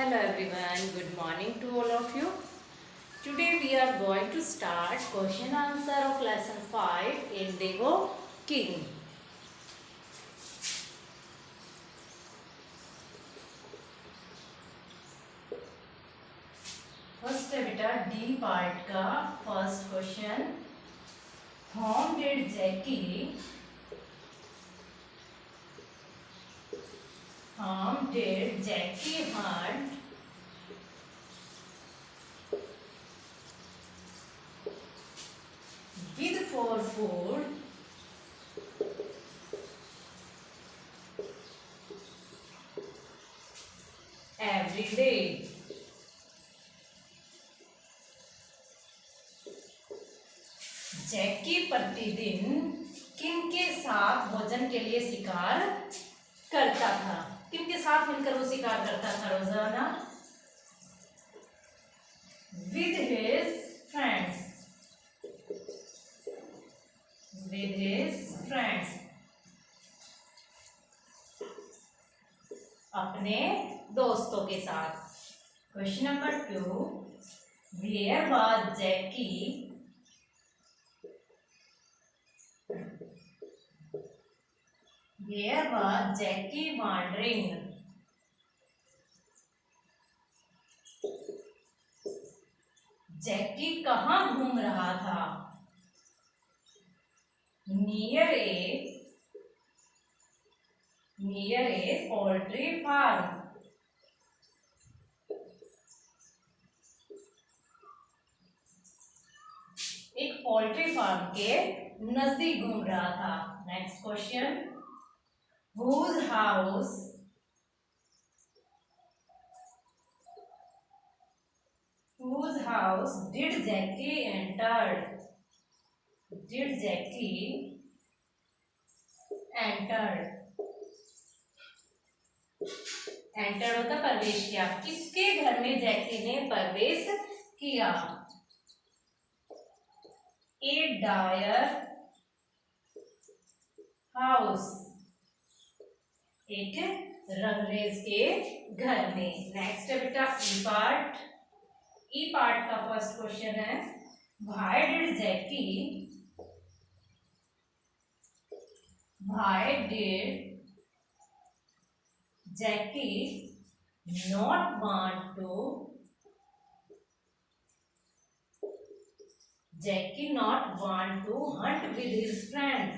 Hello everyone, good morning to all of you. Today we are going to start question answer of lesson 5 Indigo King. First है बेटा D part का first question. Whom did Jackie hunt with for food every day? जैकी प्रतिदिन किन के साथ भोजन के लिए शिकार करता था? किन के साथ मिलकर वो शिकार करता था रोजाना? With his friends. With his friends, अपने दोस्तों के साथ. Question number 2. Where was Jackie wandering Jackie कहाँ घूम रहा था? Near a poultry farm. एक पोल्ट्री फार्म के नजदीक घूम रहा था. Next question. Whose house did Jackie entered? Entered होता प्रवेश किया. किसके घर में जैकी ने प्रवेश किया? A dire house. एक रंगरेज के घर में. नेक्स्ट है बेटा ई पार्ट का फर्स्ट क्वेश्चन है. Why did Jackie not want to hunt with his friend?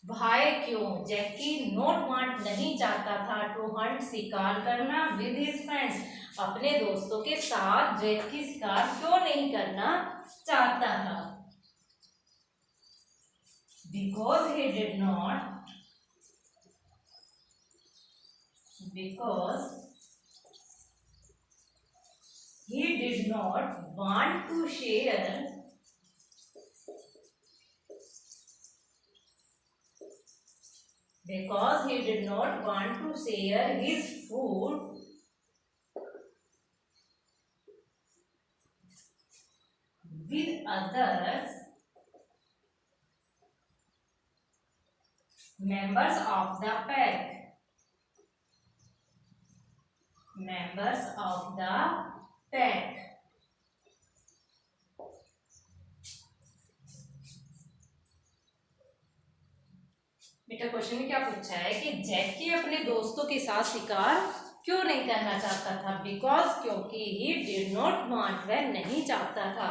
भाई क्यों जैकी नॉट वांट नहीं चाहता था टू हंट शिकार करना विद हिज फ्रेंड्स? अपने दोस्तों के साथ जैकी शिकार क्यों नहीं करना चाहता था? Because he did not want to share his food with others members of the pack. बेटा क्वेश्चन में क्या पूछा है कि जैकी अपने दोस्तों के साथ शिकार क्यों नहीं करना चाहता था? बिकॉज क्योंकि ही डिड नॉट वांट, वह नहीं चाहता था,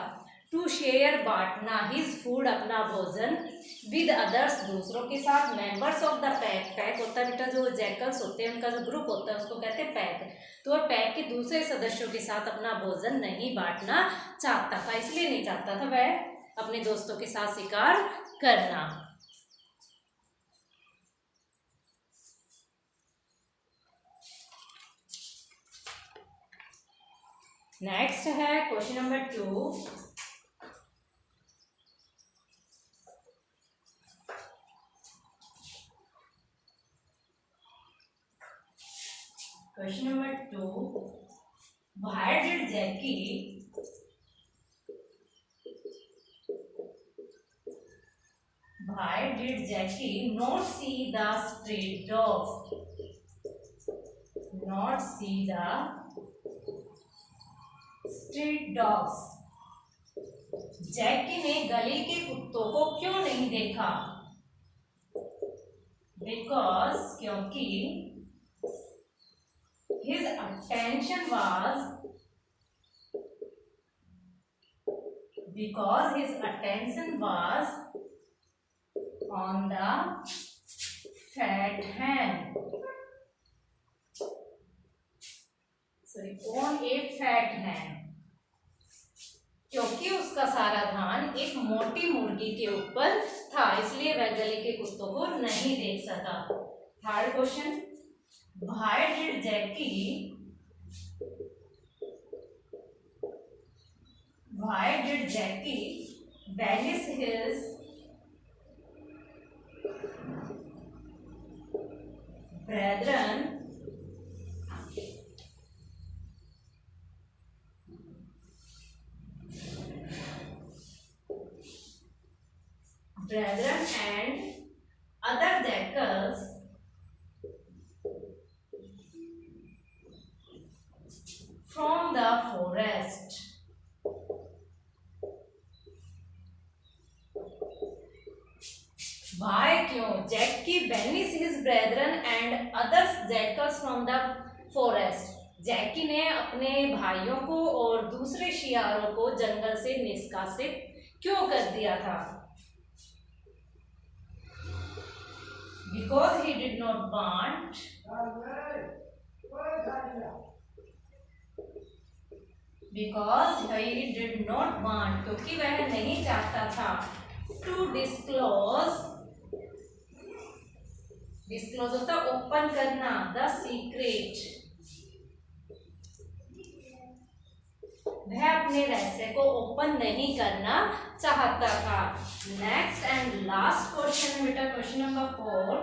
टू शेयर बांटना, हिज फूड अपना भोजन, विद अदर्स दूसरों के साथ, members of the pack. Pack होता है बेटा जो जैकल्स होते हैं उनका जो ग्रुप होता है उसको कहते हैं पैक. तो वह पैक के दूसरे सदस्यों के साथ अपना भोजन नहीं बांटना चाहता था, इसलिए नहीं चाहता था वह अपने दोस्तों के साथ शिकार करना. नेक्स्ट है question number 2. Question number 2. Why did Jackie Why did Jackie not see the street dogs? Not see the street dogs. जैकी ने गली के कुत्तों को क्यों नहीं देखा? Because क्योंकि his attention was on the fat hen. Sorry, on a fat hen. क्योंकि उसका सारा ध्यान एक मोटी मुर्गी के ऊपर था, इसलिए वह गली के कुत्तों को नहीं देख सका. Third question, why did Jackie banish his brethren and other jackals from the forest? Why क्यों Jackie banish his brethren and other jackals from the forest? जैकी ने अपने भाइयों को और दूसरे शियारों को जंगल से निष्कासित क्यों कर दिया था? Because he did not want क्योंकि वह नहीं चाहता था to disclose होता ओपन करना, the secret. वह अपने रहस्य को ओपन नहीं करना चाहता था. नेक्स्ट एंड लास्ट क्वेश्चन बेटा, question number 4.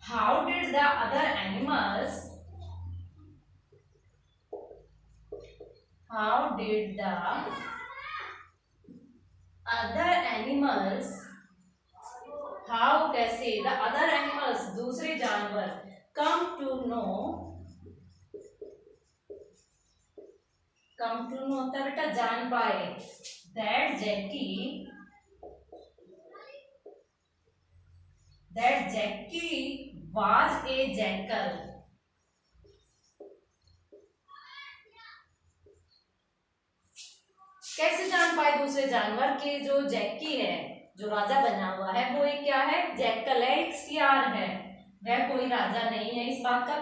How did the other animals कैसे द अदर एनिमल्स दूसरे जानवर कम टू नो होता बेटा जान पाए that Jackie was a jackal. कैसे जान पाए दूसरे जानवर के जो जैकी है, जो राजा बना हुआ है, वो एक क्या है? जैकल है, एक सियार है, वह कोई राजा नहीं है. इस बात का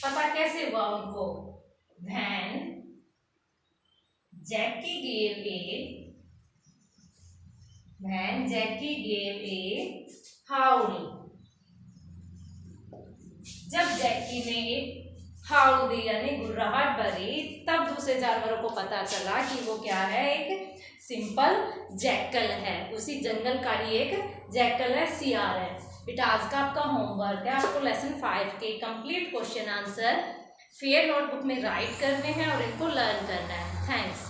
पता कैसे हुआ उनको? When Jackie gave a howl. जब जैकी ने हाउल दी यानी गुर्राहट भरी, तब दूसरे जानवरों को पता चला कि वो क्या है? एक सिंपल जैकल है, उसी जंगल का ही एक जैकल है, सियार है. बेटा आज का आपका होमवर्क है, आपको लेसन 5 के complete question answer fair notebook में राइट करने हैं और इनको लर्न करना है. थैंक्स.